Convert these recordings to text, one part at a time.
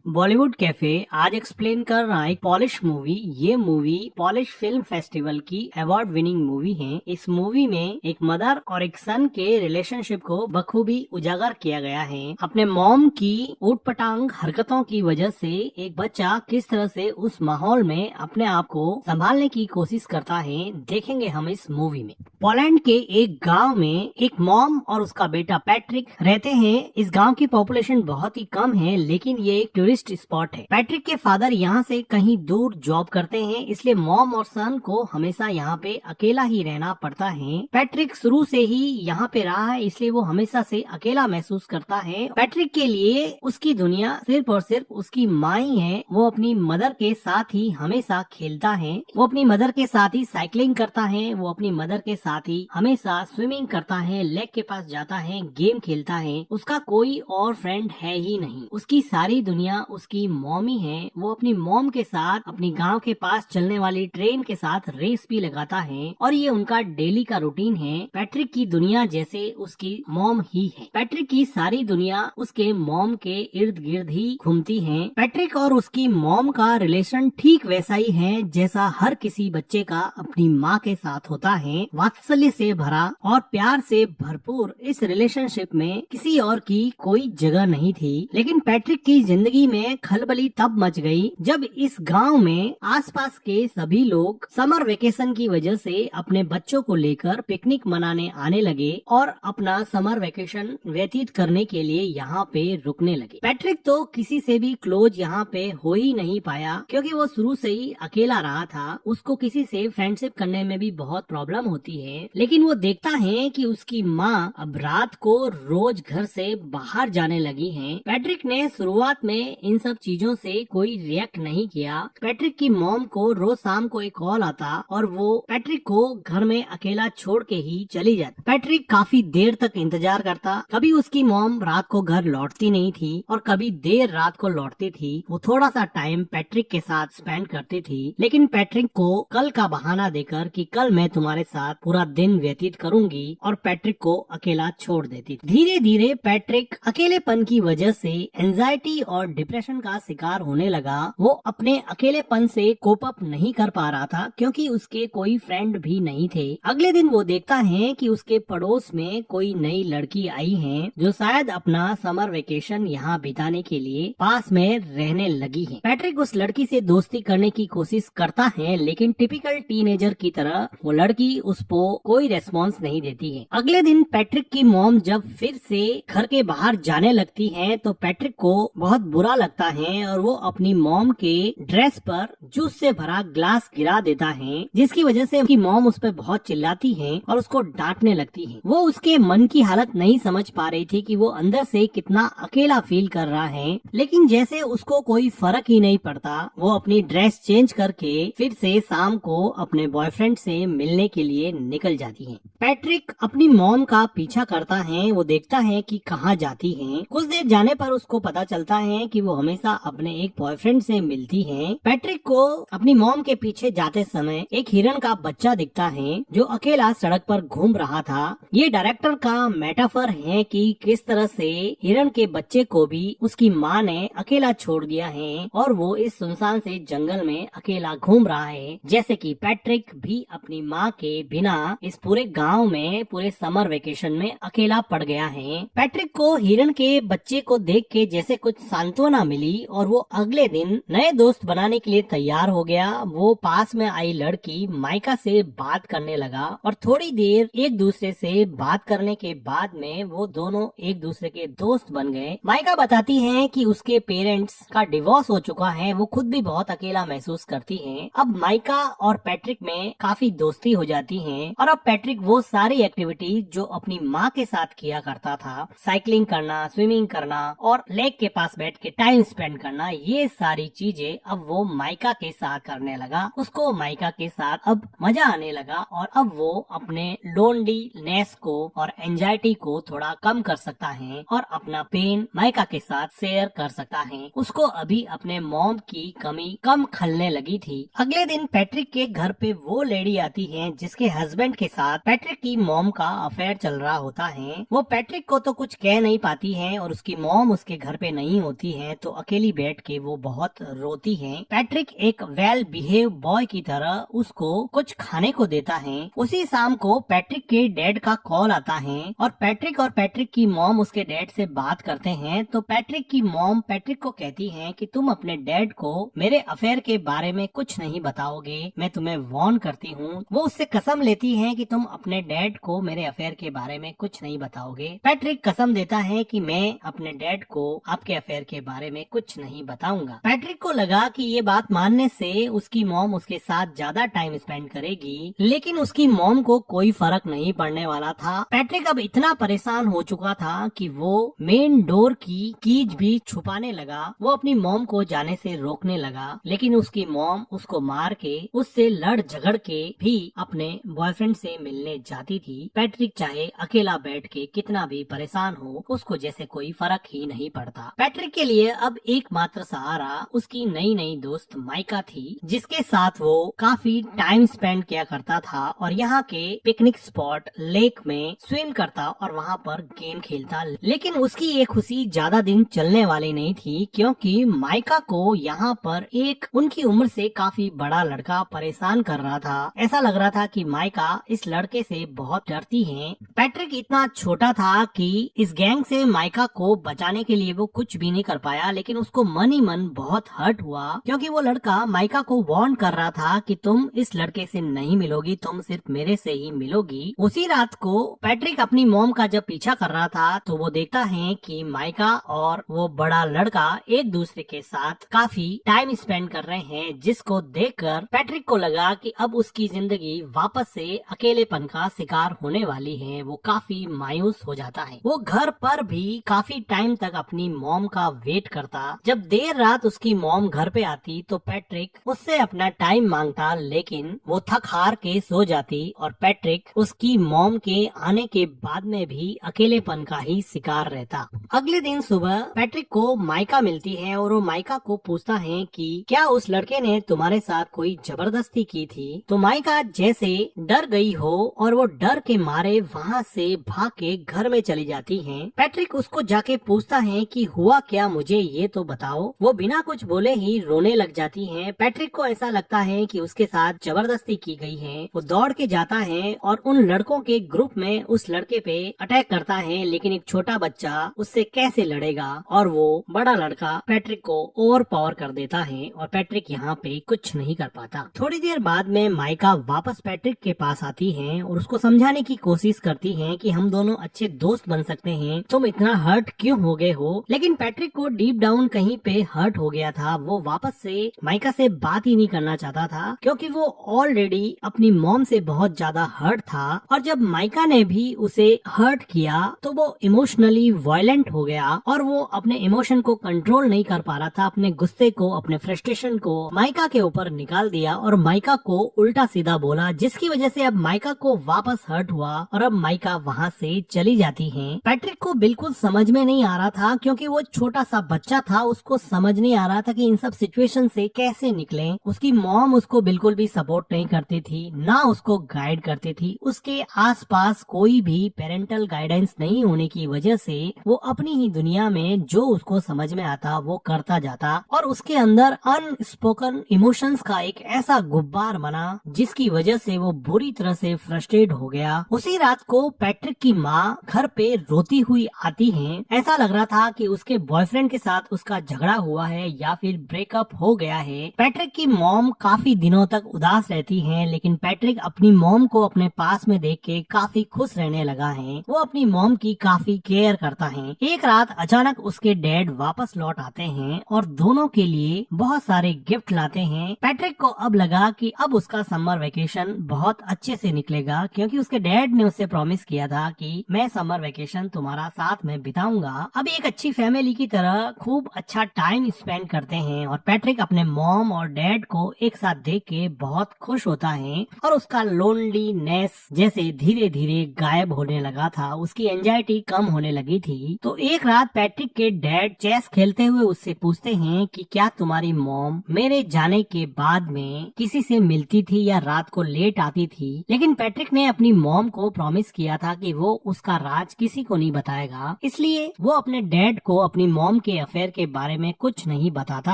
Bollywood cafe आज explain कर रहा है एक पॉलिश मूवी। ये मूवी पॉलिश फिल्म फेस्टिवल की अवार्ड विनिंग मूवी है। इस मूवी में एक मदर और एक सन के रिलेशनशिप को बखूबी उजागर किया गया है। अपने मॉम की ऊटपटांग हरकतों की वजह से एक बच्चा किस तरह से उस माहौल में अपने आप को संभालने की कोशिश करता है, देखेंगे हम इस मूवी में। पोलैंड के एक गांव में एक मॉम और उसका बेटा पैट्रिक रहते हैं। इस गांव की पॉपुलेशन बहुत ही कम है, लेकिन ये एक टूरिस्ट स्पॉट है। पैट्रिक के फादर यहाँ से कहीं दूर जॉब करते हैं, इसलिए मॉम और सन को हमेशा यहाँ पे अकेला ही रहना पड़ता है। पैट्रिक शुरू से ही यहाँ पे रहा है, इसलिए वो हमेशा से अकेला महसूस करता है। पैट्रिक के लिए उसकी दुनिया सिर्फ और सिर्फ उसकी माँ ही है। वो अपनी मदर के साथ ही हमेशा खेलता है, वो अपनी मदर के साथ ही साइकिलिंग करता है, वो अपनी मदर के साथ ही हमेशा स्विमिंग करता है, लेक के पास जाता है, गेम खेलता है। उसका कोई और फ्रेंड है ही नहीं। उसकी सारी दुनिया उसकी मॉम ही है। वो अपनी मॉम के साथ अपनी गांव के पास चलने वाली ट्रेन के साथ रेस भी लगाता है और ये उनका डेली का रूटीन है। पैट्रिक की दुनिया जैसे उसकी मॉम ही है। पैट्रिक की सारी दुनिया उसके मॉम के इर्द गिर्द ही घूमती है। पैट्रिक और उसकी मॉम का रिलेशन ठीक वैसा ही है जैसा हर किसी बच्चे का अपनी माँ के साथ होता है। वात्सल्य से भरा और प्यार से भरपूर इस रिलेशनशिप में किसी और की कोई जगह नहीं थी। लेकिन पैट्रिक की जिंदगी में खलबली तब मच गई जब इस गांव में आसपास के सभी लोग समर वेकेशन की वजह से अपने बच्चों को लेकर पिकनिक मनाने आने लगे और अपना समर वेकेशन व्यतीत करने के लिए यहाँ पे रुकने लगे। पैट्रिक तो किसी से भी क्लोज यहाँ पे हो ही नहीं पाया, क्योंकि वो शुरू से ही अकेला रहा था। उसको किसी से फ्रेंडशिप करने में भी बहुत प्रॉब्लम होती है। लेकिन वो देखता है कि उसकी माँ अब रात को रोज घर से बाहर जाने लगी है। पैट्रिक ने शुरुआत में इन सब चीजों से कोई रिएक्ट नहीं किया। पैट्रिक की मॉम को रोज शाम को एक कॉल आता और वो पैट्रिक को घर में अकेला छोड़ के ही चली जाती। पैट्रिक काफी देर तक इंतजार करता। कभी उसकी मॉम रात को घर लौटती नहीं थी और कभी देर रात को लौटती थी। वो थोड़ा सा टाइम पैट्रिक के साथ स्पेंड करती थी, लेकिन पैट्रिक को कल का बहाना देकर कि कल मैं तुम्हारे साथ पूरा दिन व्यतीत करूंगी और पैट्रिक को अकेला छोड़ देती थी। धीरे धीरे पैट्रिक अकेलेपन की वजह से एंजाइटी और डिप्रेशन का शिकार होने लगा। वो अपने अकेलेपन से कोप अप नहीं कर पा रहा था, क्योंकि उसके कोई फ्रेंड भी नहीं थे। अगले दिन वो देखता है कि उसके पड़ोस में कोई नई लड़की आई है जो शायद अपना समर वेकेशन यहाँ बिताने के लिए पास में रहने लगी है। पैट्रिक उस लड़की से दोस्ती करने की कोशिश करता है, लेकिन टिपिकल टीनेजर की तरह वो लड़की उसको कोई रेस्पॉन्स नहीं देती है। अगले दिन पैट्रिक की मॉम जब फिर से घर के बाहर जाने लगती है तो पैट्रिक को बहुत बुरा लगता है और वो अपनी मॉम के ड्रेस पर जूस से भरा ग्लास गिरा देता है, जिसकी वजह से उसकी मॉम उस पर बहुत चिल्लाती है और उसको डांटने लगती है। वो उसके मन की हालत नहीं समझ पा रही थी कि वो अंदर से कितना अकेला फील कर रहा है, लेकिन जैसे उसको कोई फर्क ही नहीं पड़ता, वो अपनी ड्रेस चेंज करके फिर से शाम को अपने बॉयफ्रेंड से मिलने के लिए निकल जाती है। पैट्रिक अपनी मॉम का पीछा करता है। वो देखता है कि कहाँ जाती है। कुछ देर जाने पर उसको पता चलता है कि वो हमेशा अपने एक बॉयफ्रेंड से मिलती है। पैट्रिक को अपनी मॉम के पीछे जाते समय एक हिरन का बच्चा दिखता है जो अकेला सड़क पर घूम रहा था। ये डायरेक्टर का मेटाफर है कि किस तरह से हिरन के बच्चे को भी उसकी माँ ने अकेला छोड़ दिया है और वो इस सुनसान से जंगल में अकेला घूम रहा है, जैसे कि पैट्रिक भी अपनी माँ के बिना इस पूरे गांव में पूरे समर वेकेशन में अकेला पड़ गया है। पैट्रिक को हिरन के बच्चे को देख के जैसे कुछ सांत्वना मिली और वो अगले दिन नए दोस्त बनाने के लिए तैयार हो गया। वो पास में आई लड़की माइका से बात करने लगा और थोड़ी देर एक दूसरे से बात करने के बाद में वो दोनों एक दूसरे के दोस्त बन गए। माइका बताती है कि उसके पेरेंट्स का डिवोर्स हो चुका है। वो खुद भी बहुत अकेला महसूस करती है। अब माइका और पैट्रिक में काफी दोस्ती हो जाती है और अब पैट्रिक वो सारी एक्टिविटीज जो अपनी माँ के साथ किया करता था, साइकिलिंग करना, स्विमिंग करना और लेक के पास बैठ के टाइम स्पेंड करना, ये सारी चीजें अब वो माइका के साथ करने लगा। उसको माइका के साथ अब मजा आने लगा और अब वो अपने लोनलीनेस को और एंजाइटी को थोड़ा कम कर सकता है और अपना पेन माइका के साथ शेयर कर सकता है। उसको अभी अपने मॉम की कमी कम खलने लगी थी। अगले दिन पैट्रिक के घर पे वो लेडी आती है जिसके हस्बैंड हस्बैंड के साथ पैट्रिक की मॉम का अफेयर चल रहा होता है। वो पैट्रिक को तो कुछ कह नहीं पाती है और उसकी मॉम उसके घर पे नहीं होती है, तो अकेली बैठ के वो बहुत रोती है। पैट्रिक एक वेल बिहेव बॉय की तरह उसको कुछ खाने को देता है। उसी शाम को पैट्रिक के डैड का कॉल आता है और पैट्रिक की मॉम उसके डैड से बात करते हैं। तो पैट्रिक की मॉम पैट्रिक को कहती है कि तुम अपने डैड को मेरे अफेयर के बारे में कुछ नहीं बताओगे, मैं तुम्हें वार्न करती हूँ। वो उससे कसम लेती है कि तुम अपने डैड को मेरे अफेयर के बारे में कुछ नहीं बताओगे। पैट्रिक कसम देता है कि मैं अपने डैड को आपके अफेयर के बारे में कुछ नहीं बताऊंगा। पैट्रिक को लगा कि ये बात मानने से उसकी मॉम उसके साथ ज्यादा टाइम स्पेंड करेगी, लेकिन उसकी मॉम को कोई फर्क नहीं पड़ने वाला था। पैट्रिक अब इतना परेशान हो चुका था कि वो मेन डोर की कीज भी छुपाने लगा। वो अपनी मॉम को जाने से रोकने लगा, लेकिन उसकी मॉम उसको मार के उससे लड़ झगड़ के भी अपने बॉयफ्रेंड से मिलने जाती थी। पैट्रिक चाहे अकेला बैठ के कितना भी परेशान हो, उसको जैसे कोई फर्क ही नहीं पड़ता। पैट्रिक के लिए अब एकमात्र सहारा उसकी नई नई दोस्त माइका थी, जिसके साथ वो काफी टाइम स्पेंड किया करता था और यहाँ के पिकनिक स्पॉट लेक में स्विम करता और वहाँ पर गेम खेलता। लेकिन उसकी ये खुशी ज्यादा दिन चलने वाली नहीं थी, क्योंकि माइका को यहाँ पर एक उनकी उम्र से काफी बड़ा लड़का परेशान कर रहा था। ऐसा लग रहा था कि माइका इस लड़के से बहुत डरती है। पैट्रिक इतना छोटा था कि इस गैंग से माइका को बचाने के लिए वो कुछ भी नहीं कर पाया, लेकिन उसको मन ही मन बहुत हर्ट हुआ, क्योंकि वो लड़का माइका को वार्न कर रहा था कि तुम इस लड़के से नहीं मिलोगी, तुम सिर्फ मेरे से ही मिलोगी। उसी रात को पैट्रिक अपनी मॉम का जब पीछा कर रहा था तो वो देखता है कि माइका और वो बड़ा लड़का एक दूसरे के साथ काफी टाइम स्पेंड कर रहे हैं, जिसको देखकर पैट्रिक को लगा कि अब उसकी जिंदगी वापस से अकेलेपन का शिकार होने वाली है। वो काफी मायूस हो जाता है। वो घर पर भी काफी टाइम तक अपनी मॉम का वेट करता। जब देर रात उसकी मॉम घर पे आती तो पैट्रिक उससे अपना टाइम मांगता, लेकिन वो थक हार के सो जाती और पैट्रिक उसकी मॉम के आने के बाद में भी अकेलेपन का ही शिकार रहता। अगले दिन सुबह पैट्रिक को माइका मिलती है और वो माइका को पूछता है कि क्या उस लड़के ने तुम्हारे साथ कोई जबरदस्ती की थी। तो माइका जैसे डर गई हो और वो डर के मारे वहाँ से भाग के घर में चली जाती है। पैट्रिक उसको जाके पूछता है कि हुआ क्या, मुझे ये तो बताओ। वो बिना कुछ बोले ही रोने लग जाती है। पैट्रिक को ऐसा लगता है कि उसके साथ जबरदस्ती की गई है। वो दौड़ के जाता है और उन लड़कों के ग्रुप में उस लड़के पे अटैक करता है, लेकिन एक छोटा बच्चा उससे कैसे लड़ेगा और वो बड़ा लड़का पैट्रिक को ओवर पावर कर देता है और पैट्रिक यहाँ पे कुछ नहीं कर पाता। थोड़ी देर बाद में माइका वापस पैट्रिक के पास आती है और उसको समझाने की कोशिश करती है कि हम दोनों अच्छे दोस्त बन सकते हैं, तुम इतना हर्ट क्यों हो गए हो। लेकिन पैट्रिक को डीप डाउन कहीं पे हर्ट हो गया था। वो वापस से माइका से बात ही नहीं करना चाहता था, क्योंकि वो ऑलरेडी अपनी मॉम से बहुत ज्यादा हर्ट था और जब माइका ने भी उसे हर्ट किया तो वो इमोशनली वायलेंट हो गया और वो अपने इमोशन को कंट्रोल नहीं कर पा रहा था। अपने गुस्से को, अपने फ्रस्ट्रेशन को माइका के ऊपर निकाल दिया और माइका को उल्टा सीधा बोला, जिसकी वजह से अब माइका को वापस हर्ट हुआ और अब माइका वहाँ से चली जाती है। पैट्रिक को बिल्कुल समझ में नहीं आ रहा था, क्योंकि वो छोटा सा बच्चा था, उसको समझ नहीं आ रहा था कि इन सब सिचुएशन से कैसे निकले। उसकी मॉम उसको बिल्कुल भी सपोर्ट नहीं करती थी, ना उसको गाइड करती थी। उसके आसपास कोई भी पेरेंटल गाइडेंस नहीं होने की वजह से वो अपनी ही दुनिया में जो उसको समझ में आता वो करता जाता और उसके अंदर अनस्पोकन इमोशंस का एक ऐसा गुब्बार बना, जिसकी वजह से वो बुरी तरह से फ्रस्ट्रेट हो गया। उसी रात को पैट्रिक की माँ घर पे रोती हुई आती है। ऐसा लग रहा था कि उसके बॉयफ्रेंड के साथ उसका झगड़ा हुआ है या फिर ब्रेकअप हो गया है। पैट्रिक की मॉम काफी दिनों तक उदास रहती है, लेकिन पैट्रिक अपनी मॉम को अपने पास में देख के काफी खुश रहने लगा है। वो अपनी मॉम की काफी केयर करता है। एक रात अचानक उसके डैड वापस लौट आते हैं और दोनों के लिए बहुत सारे गिफ्ट लाते हैं। पैट्रिक को अब लगा कि अब उसका समर वेकेशन बहुत अच्छे से निकलेगा, क्योंकि उसके डैड ने उससे प्रॉमिस किया था कि मैं समर वेकेशन तुम्हारा साथ में बिताऊंगा। अब एक अच्छी फैमिली की तरह खूब अच्छा टाइम स्पेंड करते हैं और पैट्रिक अपने मॉम और डैड को एक साथ देख के बहुत खुश होता है और उसका लोनलीनेस जैसे धीरे धीरे गायब होने लगा था, उसकी एंजाइटी कम होने लगी थी। तो एक रात पैट्रिक के डैड चेस खेलते हुए उससे पूछते हैं कि क्या तुम्हारी मॉम मेरे जाने के बाद में किसी से मिलती थी या रात को लेट आती थी। लेकिन पैट्रिक ने अपनी मॉम को प्रॉमिस किया था कि वो उसका राज किसी को नहीं बताएगा, इसलिए वो अपने डैड को अपनी मॉम के अफेयर के बारे में कुछ नहीं बताता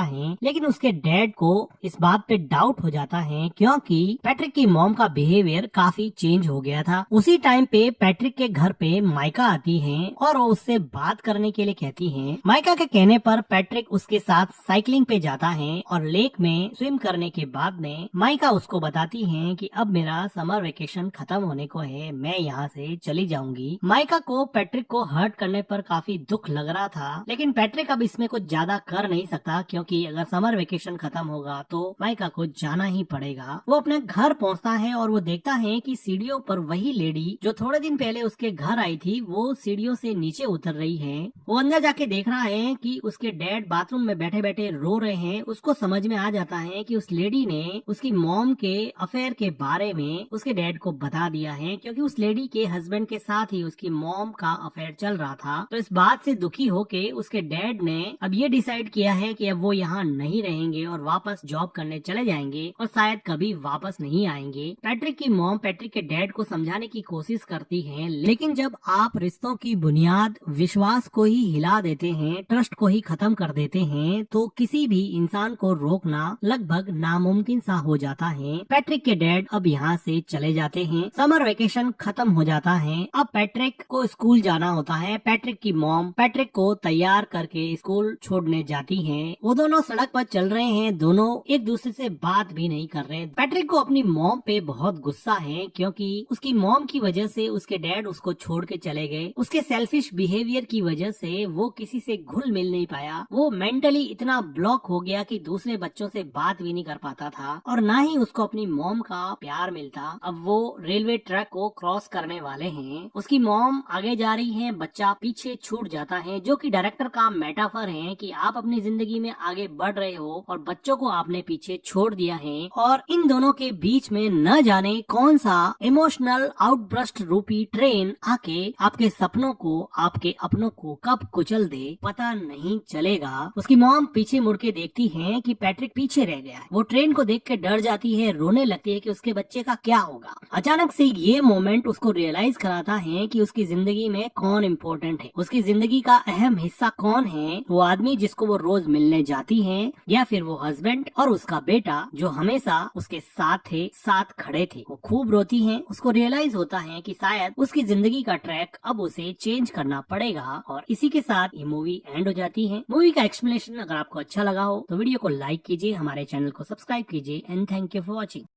है। लेकिन उसके डैड को इस बात पे डाउट हो जाता है क्योंकि पैट्रिक की मॉम का बिहेवियर काफी चेंज हो गया था। उसी टाइम पे पैट्रिक के घर पे माइका आती है और वो उससे बात करने के लिए कहती है। माइका के कहने पर पैट्रिक उसके साथ साइकिलिंग पे जाता है और लेक में स्विम करने के बाद में माइका उसको बताती है कि अब मेरा समर वेकेशन खत्म होने को है, मैं यहाँ से चली जाऊंगी। माइका को पैट्रिक को हर्ट करने पर काफी दुख लग रहा था, लेकिन पैट्रिक अब इसमें कुछ ज्यादा कर नहीं सकता क्योंकि अगर समर वेकेशन खत्म होगा तो माइका को जाना ही पड़ेगा। वो अपने घर पहुँचता है और वो देखता है कि सीढ़ियों पर वही लेडी जो थोड़े दिन पहले उसके घर आई थी वो सीढ़ियों से नीचे उतर रही है। वो अंदर जाके देख रहा है कि उसके डैड बाथरूम में बैठे बैठे रो रहे हैं। उसको समझ में आ जाता है कि उस लेडी ने उसकी मॉम के अफेयर के बारे में उसके डैड को बता दिया है क्योंकि उस लेडी के हस्बैंड के साथ ही उसकी मॉम का अफेयर चल रहा था। तो इस बात से दुखी होके उसके डैड ने अब ये डिसाइड किया है कि अब वो यहाँ नहीं रहेंगे और वापस जॉब करने चले जाएंगे और शायद कभी वापस नहीं आएंगे। पैट्रिक की मॉम पैट्रिक के डैड को समझाने की कोशिश करती है, लेकिन जब आप रिश्तों की बुनियाद विश्वास को ही हिला देते हैं, ट्रस्ट को ही खत्म कर देते हैं, तो किसी भी इंसान को रोकना लगभग नामुमकिन सा हो जाता है। पैट्रिक के डैड अब यहाँ से चले जाते हैं। समर वेकेशन खत्म हो जाता है। अब पैट्रिक को स्कूल जाना होता है। पैट्रिक की मॉम पैट्रिक को तैयार करके स्कूल छोड़ने जाती है। वो दोनों सड़क पर चल रहे हैं, दोनों एक दूसरे से बात भी नहीं कर रहे। पैट्रिक को अपनी मॉम पे बहुत गुस्सा है क्योंकि उसकी मॉम की वजह से उसके डैड उसको छोड़ के चले गए। उसके सेल्फिश बिहेवियर की वजह से वो किसी से घुल मिल नहीं पाया। वो मेंटली इतना ब्लॉक हो गया कि दूसरे बच्चों से बात भी नहीं कर पाता था और ना ही उसको अपनी मॉम का प्यार मिलता। अब वो रेलवे ट्रैक को क्रॉस करने वाले हैं। उसकी मॉम आगे जा रही है, बच्चा पीछे छूट जाता है, जो कि डायरेक्टर का मेटाफर है कि आप अपनी जिंदगी में आगे बढ़ रहे हो और बच्चों को आपने पीछे छोड़ दिया है। और इन दोनों के बीच में न जाने कौन सा इमोशनल आउटब्रस्ट रूपी ट्रेन आके आपके सपनों को, आपके अपनों को कब कुचल दे पता नहीं चलेगा। उसकी मॉम पीछे मुड़ के देखती है कि पैट्रिक पीछे रह गया है। वो ट्रेन को देख के डर जाती है, रोने लगती है कि उसके बच्चे का क्या होगा। अचानक से ये मोमेंट उसको रियलाइज कराता है कि उसकी जिंदगी में कौन इम्पोर्टेंट है, उसकी जिंदगी का अहम हिस्सा कौन है। वो आदमी जिसको वो रोज मिलने जाती है या फिर वो हस्बैंड और उसका बेटा जो हमेशा उसके साथ थे, साथ खड़े थे। वो खूब रोती है। उसको रियलाइज होता है कि शायद उसकी जिंदगी का ट्रैक अब उसे चेंज करना पड़ेगा और इसी के साथ ये मूवी एंड हो जाती है। मूवी का एक्सप्लेनेशन अगर आपको अच्छा लगा हो तो वीडियो को लाइक कीजिए, हमारे चैनल को सब्सक्राइब कीजिए and thank you for watching.